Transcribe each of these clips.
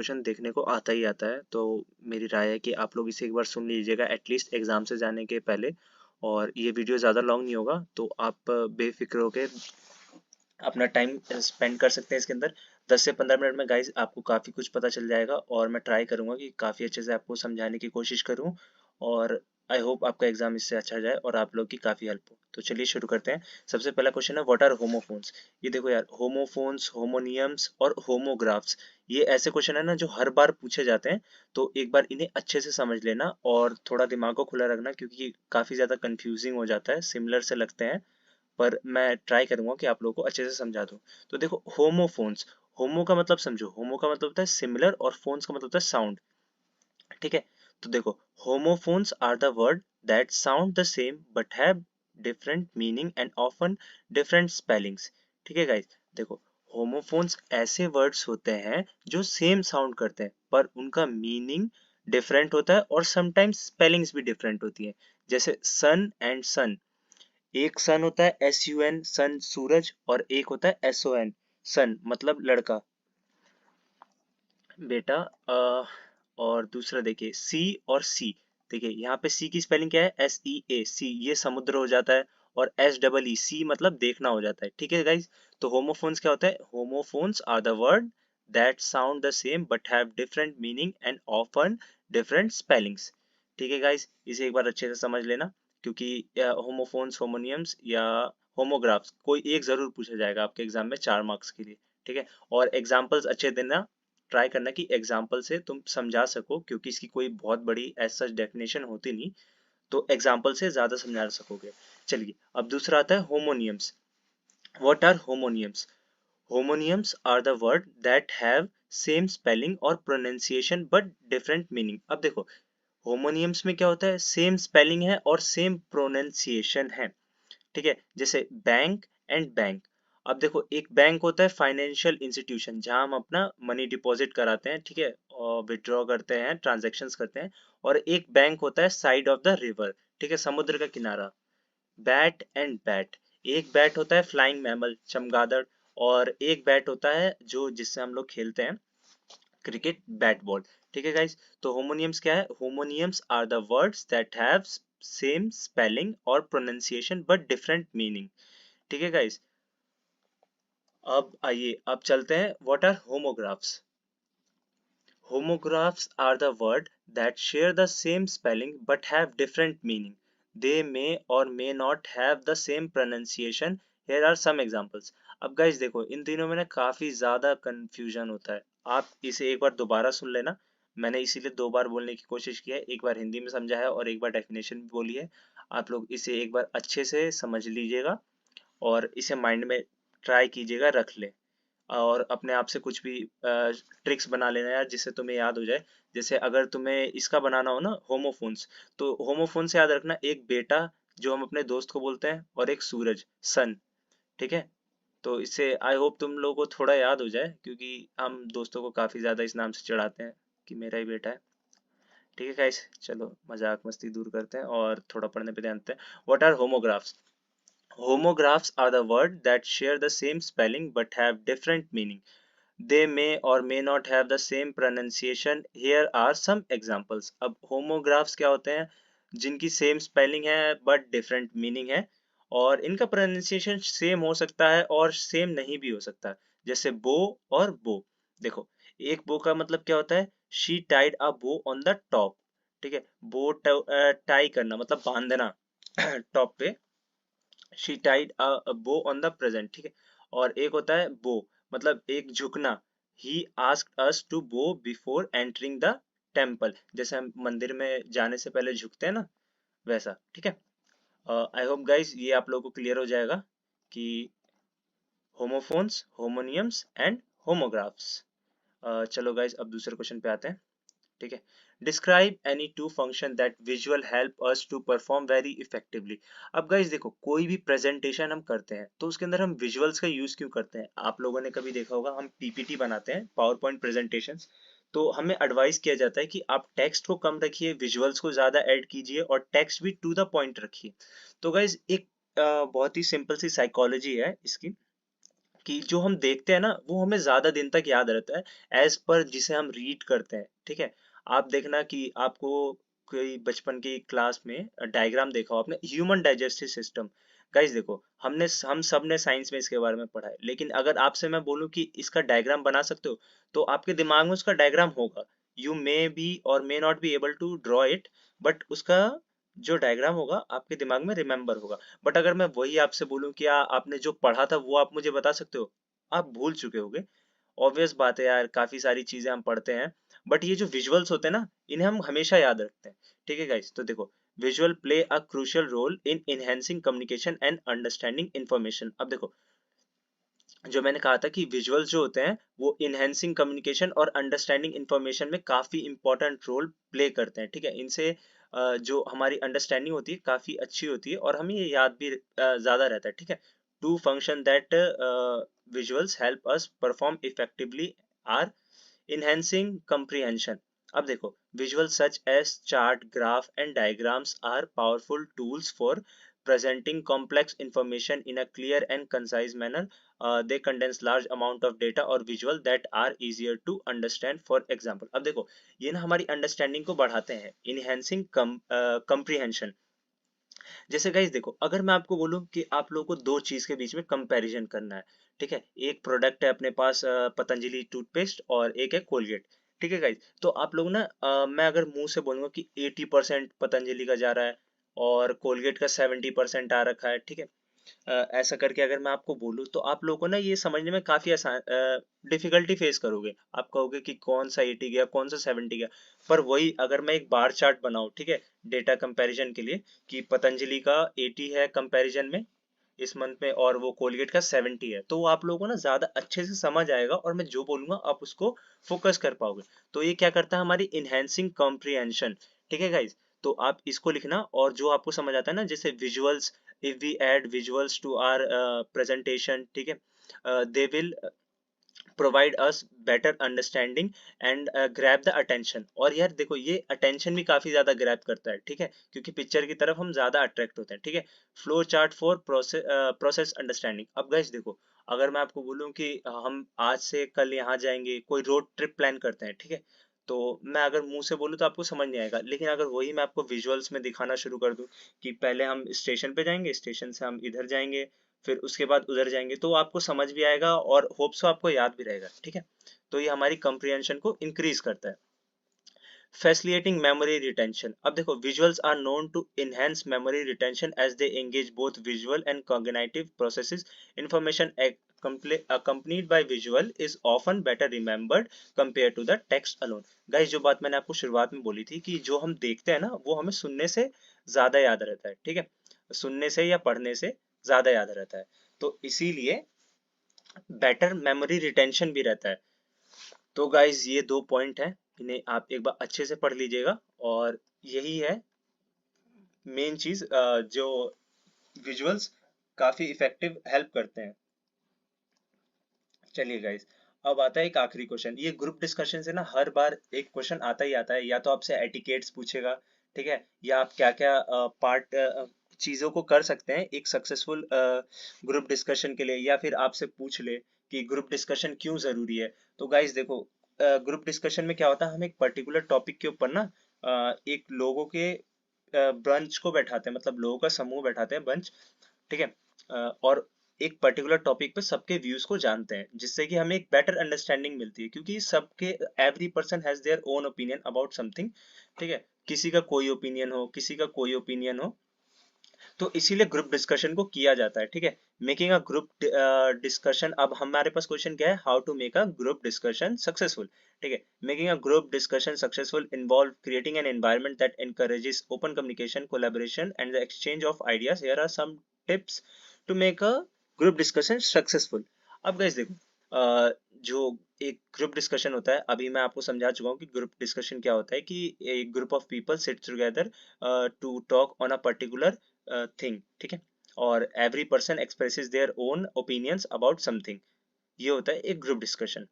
Question देखने को आता ही आता है, तो मेरी राय है कि आप लोग इसे एक बार सुन लीजिएगा एटलीस्ट एग्जाम से जाने के पहले। और ये वीडियो ज़्यादा लॉन्ग नहीं होगा, तो आप बेफिक्र होके अपना टाइम स्पेंड कर सकते हैं इसके अंदर। 10 से 15 मिनट में गाइस आपको काफ़ी कुछ पता चल जाएगा, और मैं ट्राई करूंगा कि काफ़ी अच्छे से आपको समझाने की कोशिश करूं, और आई होप आपका एग्जाम इससे अच्छा जाए और आप लोग की काफ़ी हेल्प हो। तो चलिए शुरू करते हैं। सबसे पहला क्वेश्चन है, व्हाट आर होमोफोन्स। ये देखो यार, होमोफोन्स, होमोनियम्स और होमोग्राफ्स, ये ऐसे क्वेश्चन है ना जो हर बार पूछे जाते हैं। तो एक बार इन्हें अच्छे से समझ लेना और थोड़ा दिमाग को खुला रखना, क्योंकि काफ़ी ज़्यादा कंफ्यूजिंग हो जाता है, सिमिलर से लगते हैं, पर मैं ट्राई करूंगा कि आप लोगों को अच्छे से समझा दूं। तो देखो, होमोफोन्स, होमो का मतलब समझो, होमो का मतलब होता है सिमिलर और फोन्स का मतलब होता है साउंड। ठीक है, तो देखो, homophones are the word that sound the same but have different meaning and often different spellings. ठीक है गाइस, देखो, होमोफोन्स ऐसे वर्ड्स होते हैं जो सेम साउंड करते हैं पर उनका मीनिंग डिफरेंट होता है, और समटाइम्स स्पेलिंग्स भी डिफरेंट होती है। जैसे सन एंड सन, एक सन होता है SUN सन सूरज, और एक होता है SON सन मतलब लड़का, बेटा। और दूसरा देखिए, सी और सी, देखिए यहाँ पे सी की स्पेलिंग क्या है, SEA, सी ये समुद्र हो जाता है, और SEE सी मतलब देखना हो जाता है। ठीक है गाइज, तो होमोफोन्स क्या होता है, homophones are the word that sound the same but have different meaning and often different spellings. ठीक है गाइज, इसे एक बार अच्छे से समझ लेना, क्योंकि होमोफोन्स, होमोनियम्स या होमोग्राफ्स कोई एक जरूर पूछा जाएगा आपके एग्जाम में 4 मार्क्स के लिए। ठीक है, और एग्जाम्पल्स अच्छे देना, ट्राई करना कि एग्जाम्पल से तुम समझा सको, क्योंकि इसकी कोई बहुत बड़ी एज सच डेफिनेशन होती नहीं, तो एग्जाम्पल से ज्यादा समझा सकोगे। चलिए, अब दूसरा आता है homonyms. What are homonyms. Homonyms are the word that have same spelling और प्रोनाउंसिएशन बट डिफरेंट मीनिंग। अब देखो, होमोनियम्स में क्या होता है, सेम स्पेलिंग है और सेम प्रोनाउंसिएशन है। ठीक है, जैसे बैंक एंड बैंक। अब देखो, एक बैंक होता है फाइनेंशियल इंस्टीट्यूशन, जहां हम अपना मनी डिपॉजिट कराते हैं, ठीक है, और विड्रॉ करते हैं, ट्रांजैक्शंस करते हैं। और एक बैंक होता है साइड ऑफ द रिवर, ठीक है, समुद्र का किनारा। बैट एंड बैट, एक बैट होता है फ्लाइंग मैमल, चमगादड़, और एक बैट होता है जो जिससे हम लोग खेलते हैं क्रिकेट, बैट बॉल। ठीक है गाइस, तो होमोनियम्स क्या है, homonyms are the words that have same spelling और प्रोनाउंसिएशन बट डिफरेंट मीनिंग। ठीक है गाइस, अब आइए, अब चलते हैं, what are homographs. Homographs are the word that share the same spelling but have different meaning. They may or may not have the same pronunciation. Here are some examples. अब guys देखो, इन तीनों में ना काफी ज्यादा कंफ्यूजन होता है। आप इसे एक बार दोबारा सुन लेना, मैंने इसीलिए 2 बार बोलने की कोशिश की है, एक बार हिंदी में समझा है और एक बार डेफिनेशन भी बोली है। आप लोग इसे एक बार अच्छे से समझ लीजिएगा, और इसे माइंड में ट्राई कीजिएगा रख ले, और अपने आप से कुछ भी ट्रिक्स बना लेना यार, जिससे तुम्हें याद हो जाए। जैसे अगर तुम्हें इसका बनाना हो ना, होमोफोन्स, तो होमोफोन्स याद रखना, एक बेटा जो हम अपने दोस्त को बोलते हैं, और एक सूरज, सन। ठीक है, तो इससे आई होप तुम लोगों को थोड़ा याद हो जाए, क्योंकि हम दोस्तों को काफी ज्यादा इस नाम से चिढ़ाते हैं कि मेरा ही बेटा है। ठीक है गाइस, चलो मजाक मस्ती दूर करते हैं और थोड़ा पढ़ने पे ध्यान देते हैं। What are homographs. Homographs are the words that share the same spelling but have different meaning. They may or may not have the same pronunciation. Here are some examples. अब homographs क्या होते हैं, जिनकी सेम स्पेलिंग है but different meaning है, और इनका pronunciation same हो सकता है और सेम नहीं भी हो सकता। जैसे बो और बो। देखो, एक बो का मतलब क्या होता है, शी टाइड अ बो ऑन द टॉप। ठीक है, बो टाई करना मतलब बांधना टॉप पे, शी टाइड अ बो ऑन द प्रेजेंट। ठीक है, और एक होता है बो मतलब एक झुकना, ही आस्क्ड अस टू बो बिफोर एंटरिंग द टेम्पल, जैसे हम मंदिर में जाने से पहले झुकते हैं ना, वैसा। ठीक है, आई होप गाइस ये आप लोगों को क्लियर हो जाएगा कि होमोफोन्स, होमोनियम्स एंड होमोग्राफ्स। चलो गाइस, अब दूसरे क्वेश्चन पे आते हैं। ठीक है, describe any two function that visual help us to perform very effectively. अब गाइस देखो, कोई भी प्रेजेंटेशन हम करते हैं तो उसके अंदर हम विजुअल्स का यूज क्यों करते हैं। आप लोगों ने कभी देखा होगा, हम पीपीटी बनाते हैं, पावर पॉइंट प्रेजेंटेशंस, तो हमें एडवाइस किया जाता है कि आप टेक्स्ट को कम रखिए, विजुअल्स को ज्यादा ऐड कीजिए, और टेक्स्ट भी टू द पॉइंट रखिए। तो गाइस एक बहुत ही सिंपल सी साइकोलॉजी है इसकी, कि जो हम देखते हैं ना वो हमें ज्यादा दिन तक याद रहता है एज पर जिसे हम रीड करते हैं, ठीक है। आप देखना कि आपको कोई बचपन की क्लास में डायग्राम देखा हो आपने, ह्यूमन डाइजेस्टिव सिस्टम। गाइस देखो, हम सब ने साइंस में इसके बारे में पढ़ा है, लेकिन अगर आपसे मैं बोलूं कि इसका डायग्राम बना सकते हो, तो आपके दिमाग में उसका डायग्राम होगा। यू मे बी और may not be able to draw it, but उसका जो डायग्राम होगा आपके दिमाग में रिमेम्बर होगा। बट अगर मैं वही आपसे बोलूं कि आपने जो पढ़ा था वो आप मुझे बता सकते हो, आप भूल चुके होगे। ऑब्वियस बात है यार, काफी सारी चीजें हम पढ़ते हैं, बट ये जो विजुअल्स होते हैं ना, इन्हें हम हमेशा याद रखते हैं। ठीक है गाइस, तो देखो, visual play a crucial role in enhancing communication and understanding information. अब देखो, जो मैंने कहा था कि विजुअल्स जो होते हैं वो इनहेंसिंग कम्युनिकेशन और अंडरस्टैंडिंग इंफॉर्मेशन में काफी इंपॉर्टेंट रोल प्ले करते हैं, ठीक है। इनसे जो हमारी अंडरस्टैंडिंग होती है काफी अच्छी होती है और हमें ये याद भी ज्यादा रहता है, ठीक है। Two function that visuals help us perform effectively are enhancing comprehension। अब देखो, visuals such as chart, graph and diagrams are powerful tools for presenting complex information in a clear and concise manner. They condense large amount of data or visual that are easier to understand. For example, अब देखो, ये ना हमारी understanding को बढ़ाते हैं, enhancing comprehension। जैसे guys देखो, अगर मैं आपको बोलूं कि आप लोगों को दो चीज के बीच में कंपैरिजन करना है, ठीक है। एक प्रोडक्ट है अपने पास पतंजलि टूथपेस्ट और एक है कोलगेट, ठीक है गाइस। तो आप लोग ना मैं अगर मुंह से बोलूंगा कि 80% पतंजलि का जा रहा है और कोलगेट का 70% आ रखा है, ठीक है। ऐसा करके अगर मैं आपको बोलूँ तो आप लोगों को ना ये समझने में काफी आसान डिफिकल्टी फेस करोगे। आप कहोगे कि कौन सा 80 गया, कौन सा 70 गया। पर वही अगर मैं एक बार चार्ट बनाऊं, ठीक है, डेटा कंपैरिजन के लिए, कि पतंजलि का 80 है कंपैरिजन में इस मंथ में और वो कोलगेट का 70 है, तो वो आप लोगों को ना ज्यादा अच्छे से समझ आएगा और मैं जो बोलूंगा आप उसको फोकस कर पाओगे। तो ये क्या करता है, हमारी इनहेंसिंग कॉम्प्रिहेंशन, ठीक है गाइज। तो आप इसको लिखना, और जो आपको समझ आता है ना, जैसे visuals, if we add visuals to our presentation, ठीक है, they will provide us better understanding and grab the attention। और यार देखो, ये attention भी काफी ज्यादा grab करता है, ठीक है, क्योंकि पिक्चर की तरफ हम ज्यादा अट्रैक्ट होते हैं, ठीक है। Flow chart for process understanding. अब गाइस देखो, अगर मैं आपको बोलूं कि हम आज से कल यहाँ जाएंगे, कोई रोड ट्रिप प्लान करते हैं, ठीक है, तो मैं अगर मुंह से बोलूँ तो आपको समझ नहीं आएगा, लेकिन अगर वही मैं आपको विजुअल्स में दिखाना शुरू कर दूं कि पहले हम स्टेशन पे जाएंगे, स्टेशन से हम इधर जाएंगे, फिर उसके बाद उधर जाएंगे, तो आपको समझ भी आएगा और होप सो आपको याद भी रहेगा, ठीक है। तो ये हमारी कंप्रिहेंशन को इंक्रीज करता है। Facilitating memory retention। अब देखो, visuals are known to enhance memory retention as they engage both visual and cognitive processes। Information accompanied by visual is often better remembered compared to the text alone। Guys, जो बात मैंने आपको शुरुआत में बोली थी कि जो हम देखते हैं ना वो हमें सुनने से ज्यादा याद रहता है, ठीक है, सुनने से या पढ़ने से ज्यादा याद रहता है। तो इसीलिए बेटर मेमोरी रिटेंशन भी रहता है। तो गाइज, ये दो पॉइंट हैं, इन्हें आप एक बार अच्छे से पढ़ लीजिएगा। और यही है मेन चीज, जो विजुअल्स काफी इफेक्टिव हेल्प करते हैं। चलिए गाइज, अब आता है एक आखिरी क्वेश्चन। ये ग्रुप डिस्कशन से ना हर बार एक क्वेश्चन आता ही आता है, या तो आपसे एटिकेट्स पूछेगा, ठीक है, या आप क्या क्या पार्ट चीजों को कर सकते हैं एक सक्सेसफुल ग्रुप डिस्कशन के लिए, या फिर आपसे पूछ ले कि ग्रुप डिस्कशन क्यों जरूरी है। तो गाइज देखो, ग्रुप डिस्कशन में क्या होता है, हम एक पर्टिकुलर टॉपिक के ऊपर ना एक लोगों के ब्रंच को बैठाते हैं, मतलब लोगों का समूह बैठाते हैं, बंच, ठीक है। और एक पर्टिकुलर टॉपिक पे सबके व्यूज को जानते हैं, जिससे कि हमें एक बेटर अंडरस्टैंडिंग मिलती है, क्योंकि सबके every person has their own opinion about something, ठीक है। किसी का कोई ओपिनियन हो, किसी का कोई ओपिनियन हो, तो इसीलिए ग्रुप डिस्कशन को किया जाता है, ठीक है। मेकिंग अ ग्रुप डिस्कशन, अब हमारे पास क्वेश्चन क्या है, how to make a group discussion successful, ठीक है। Making a group discussion successful involve creating an environment that encourages open communication, collaboration and the exchange of ideas। Here are some tips to make a group discussion successful। अब guys देखो, जो एक group discussion होता है, अभी मैं आपको समझा चुका हूँ कि ग्रुप डिस्कशन क्या होता है, कि एक group of people sit together to talk on a particular thing, ठीक है, और every person expresses their own opinions about something. ये होता है एक ग्रुप डिस्कशन,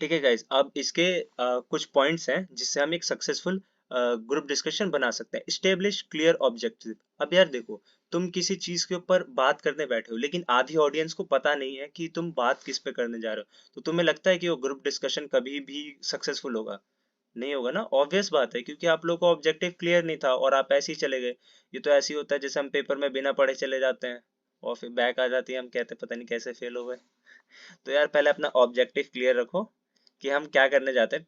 ठीक है गाइज। अब इसके कुछ पॉइंट्स हैं जिससे हम एक सक्सेसफुल ग्रुप डिस्कशन बना सकते हैं। Establish clear objective. अब यार देखो, तुम किसी चीज के ऊपर बात करने बैठे हो लेकिन आधी ऑडियंस को पता नहीं है कि तुम बात किस पे करने जा रहे हो, तो तुम्हें लगता है कि वो ग्रुप डिस्कशन कभी भी सक्सेसफुल होगा? नहीं होगा ना, ऑब्वियस बात है, क्योंकि आप लोगों का ऑब्जेक्टिव क्लियर नहीं था और आप ऐसे ही चले गए। ये तो ऐसे ही होता है जैसे हम पेपर में बिना पढ़े चले जाते हैं और फिर बैक आ जाती है, हम कहते हैं पता नहीं कैसे फेल हो गए। तो यार पहले अपना ऑब्जेक्टिव क्लियर रखो कि हम क्या करने जाते हैं।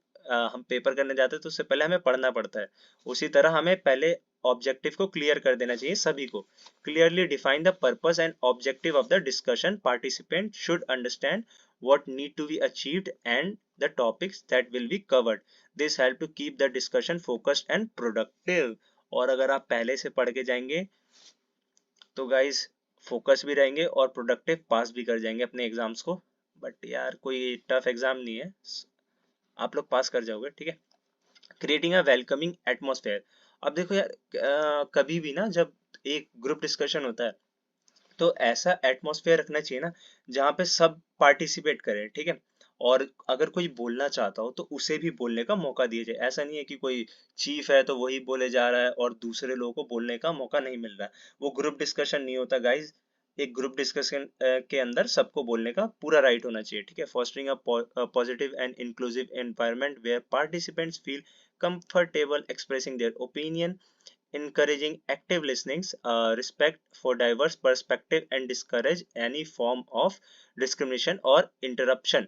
हम पेपर करने जाते हैं तो उससे पहले हमें पढ़ना पड़ता है, उसी तरह हमें पहले ऑब्जेक्टिव को क्लियर कर देना चाहिए सभी को। Clearly define the purpose and objective of the discussion, participant should understand what need to be achieved and the topics that will be covered. This help to keep the discussion focused and productive. और अगर आप पहले से पढ़ के जाएंगे तो guys focus भी रहेंगे और प्रोडक्टिव पास भी कर जाएंगे अपने एग्जाम्स को। बट यार कोई टफ एग्जाम नहीं है, आप लोग पास कर जाओगे, ठीक है। Creating a welcoming atmosphere. अब देखो यार, कभी भी ना जब एक ग्रुप डिस्कशन होता है तो ऐसा एटमॉस्फेयर रखना चाहिए ना जहाँ पे सब पार्टिसिपेट करें, ठीक है। और अगर कोई बोलना चाहता हो तो उसे भी बोलने का मौका दिया जाए। ऐसा नहीं है कि कोई चीफ है तो वही बोले जा रहा है और दूसरे लोगों को बोलने का मौका नहीं मिल रहा है। वो ग्रुप डिस्कशन नहीं होता गाइज। एक ग्रुप डिस्कशन के अंदर सबको बोलने का पूरा राइट होना चाहिए, ठीक है। Fostering a positive and inclusive environment where participants feel comfortable expressing their opinion, encouraging active listening, respect for diverse perspective and discourage any form of discrimination or interruption।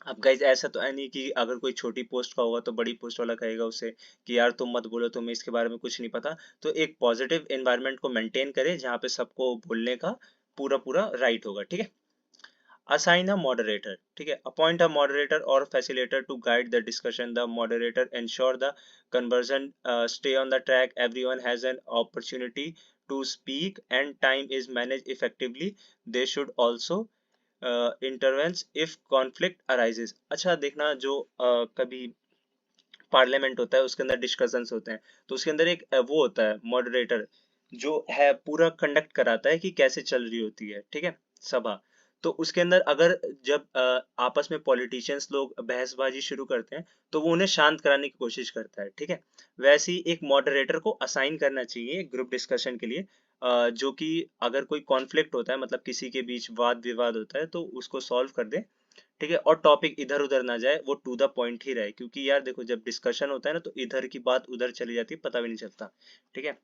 अब गाइज ऐसा तो है नहीं कि अगर कोई छोटी पोस्ट का होगा तो बड़ी पोस्ट वाला कहेगा उसे कि यार तुम मत बोलो, तुम्हें इसके बारे में कुछ नहीं पता। तो एक पॉजिटिव एनवायरनमेंट को मेंटेन करे जहाँ पे सबको बोलने का पूरा पूरा राइट होगा, ठीक है। Assign a moderator, ठीक है। Appoint a moderator or facilitator to guide the discussion. The moderator ensure the conversation stay on the track, everyone has an opportunity to speak and time is managed effectively. They should also intervene if conflict arises। अच्छा देखना, जो कभी parliament होता है उसके अंदर discussions होते हैं तो उसके अंदर एक वो होता है मॉडरेटर, जो है पूरा कंडक्ट कराता है कि कैसे चल रही होती है, ठीक है, सभा। तो उसके अंदर अगर जब आपस में पॉलिटिशियंस लोग बहसबाजी शुरू करते हैं तो वो उन्हें शांत कराने की कोशिश करता है, ठीक है। वैसे ही एक मॉडरेटर को असाइन करना चाहिए ग्रुप डिस्कशन के लिए, जो कि अगर कोई कॉन्फ्लिक्ट होता है, मतलब किसी के बीच वाद विवाद होता है तो उसको सॉल्व कर दे, ठीक है। और टॉपिक इधर उधर ना जाए, वो टू द पॉइंट ही रहे, क्योंकि यार देखो जब डिस्कशन होता है ना तो इधर की बात उधर चली जाती है, पता भी नहीं चलता, ठीक है।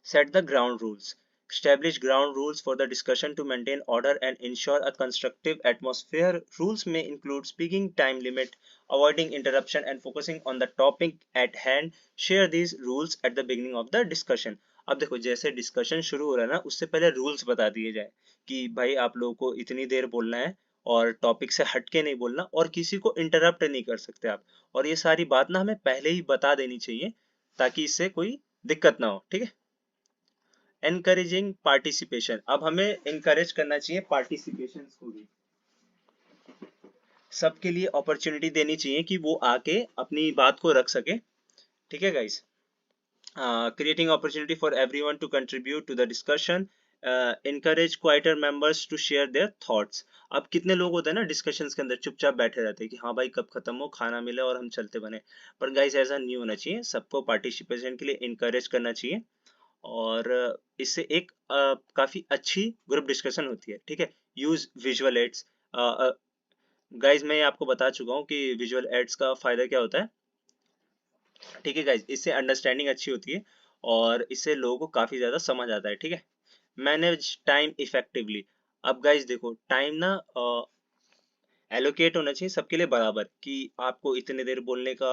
Set the ground rules. Establish ground rules for the discussion to maintain order and ensure a constructive atmosphere. Rules may include speaking time limit, avoiding interruption, and focusing on the topic at hand. Share these rules at the beginning of the discussion. अब देखो जैसे discussion शुरू हो रहा है ना उससे पहले रूल्स बता दिए जाए कि भाई आप लोगों को इतनी देर बोलना है और टॉपिक से हटके नहीं बोलना और किसी को इंटरप्ट नहीं कर सकते आप। और ये सारी बात ना हमें पहले ही बता देनी चाहिए ताकि इससे कोई दिक्कत ना हो, ठीक है। Encouraging participation. अब हमें एनकरेज करना चाहिए पार्टिसिपेशन को भी, सबके लिए अपॉर्चुनिटी देनी चाहिए कि वो आके अपनी बात को रख सके, ठीक है guys. Creating opportunity for everyone to contribute to the discussion. encourage quieter members to share their thoughts। अब कितने लोग होते हैं ना डिस्कशंस के अंदर चुपचाप बैठे रहते हैं कि हाँ भाई कब खत्म हो, खाना मिले और हम चलते बने। पर गाइस ऐसा नहीं होना चाहिए, सबको पार्टिसिपेशन के लिए इनकरेज करना चाहिए और इससे एक काफी अच्छी ग्रुप डिस्कशन होती है, ठीक है। Use visual aids. गाइज मैं आपको बता चुका हूँ कि विजुअल एड्स का फायदा क्या होता है, ठीक है गाइज। इससे अंडरस्टैंडिंग अच्छी होती है और इससे लोगों को काफी ज्यादा समझ आता है, ठीक है। Manage time effectively. अब गाइज देखो टाइम ना एलोकेट होना चाहिए सबके लिए बराबर, कि आपको इतने देर बोलने का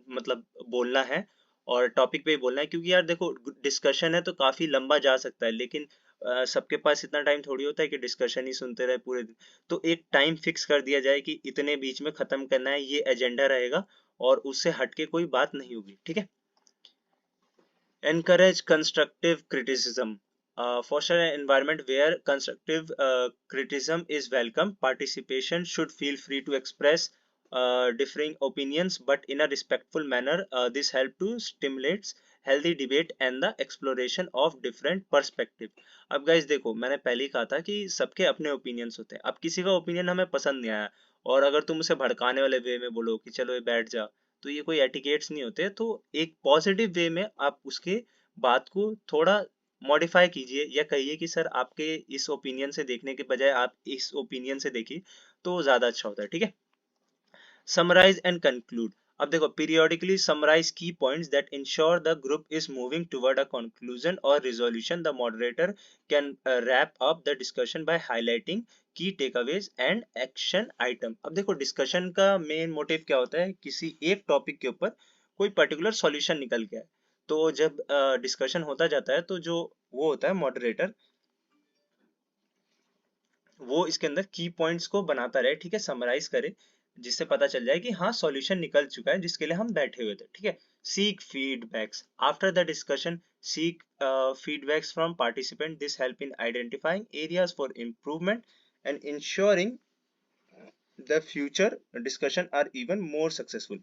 मतलब बोलना है और टॉपिक पे ही बोलना है, क्योंकि यार देखो डिस्कशन है तो काफी लंबा जा सकता है, लेकिन सबके पास इतना टाइम थोड़ी होता है कि डिस्कशन ही सुनते रहे पूरे दिन। तो एक टाइम फिक्स कर दिया जाए कि इतने बीच में खत्म करना है, ये एजेंडा रहेगा और उससे हटके कोई बात नहीं होगी, ठीक है। Encourage constructive criticism. Foster an environment where constructive criticism is welcome. Participation should feel free to express differing opinions, but in a respectful manner. This help to stimulates healthy debate and the exploration of different perspective। अब guys देखो मैंने पहले ही कहा था कि सबके अपने opinions होते हैं। अब किसी का ओपिनियन हमें पसंद नहीं आया और अगर तुम उसे भड़काने वाले वे में बोलो कि चलो ये बैठ जा, तो ये कोई एटिकेट्स नहीं होते। तो एक पॉजिटिव वे में आप उसके बात को थोड़ा मॉडिफाई कीजिए या कहिए कि सर आपके इस ओपिनियन से देखने के बजाय आप इस ओपिनियन से देखिए, तो ज़्यादा अच्छा होता है, ठीक है। Summarize and conclude. अब देखो, periodically summarize key points that ensure the group is moving toward a conclusion or resolution. The moderator can wrap up the discussion by highlighting key takeaways and action item. अब देखो, discussion का main motive क्या होता है, किसी एक topic के ऊपर कोई particular solution निकल के आए। तो जब discussion होता जाता है तो जो वो होता है moderator, वो इसके अंदर की पॉइंट्स को बनाता रहे, ठीक है, समराइज करे, जिससे पता चल जाए कि हाँ सॉल्यूशन निकल चुका है जिसके लिए हम बैठे हुए थे, ठीक है। Seek feedbacks after the discussion, seek feedbacks from participant, this help in identifying areas for improvement and ensuring the future discussion are even more successful.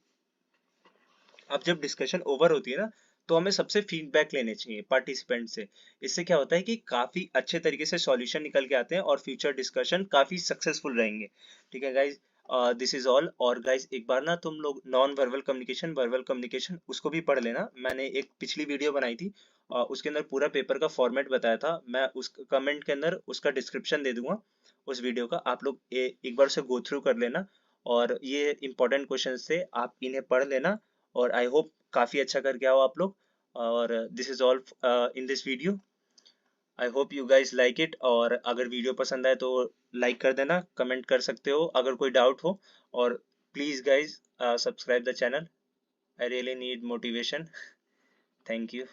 अब जब डिस्कशन ओवर होती है ना, तो हमें सबसे फीडबैक लेने चाहिए पार्टिसिपेंट से। इससे क्या होता है कि काफी अच्छे तरीके से सॉल्यूशन निकल के आते हैं और फ्यूचर डिस्कशन काफी सक्सेसफुल रहेंगे, ठीक है गाइज। This is all. और गाइज एक बार ना तुम लोग non verbal communication, verbal communication उसको भी पढ़ लेना। मैंने एक पिछली वीडियो बनाई थी, उसके अंदर पूरा पेपर का फॉर्मेट बताया था। मैं उस कमेंट के अंदर उसका डिस्क्रिप्शन दे दूंगा उस वीडियो का, आप लोग एक बार से गो थ्रू कर लेना। और ये इंपॉर्टेंट क्वेश्चन से आप इन्हें पढ़ लेना, और आई होप काफी अच्छा करके आओ आप लोग। और this is all in this video. I hope you guys like it. और अगर वीडियो पसंद आए तो लाइक कर देना, कमेंट कर सकते हो अगर कोई डाउट हो। और please guys subscribe the channel, I really need motivation. Thank you.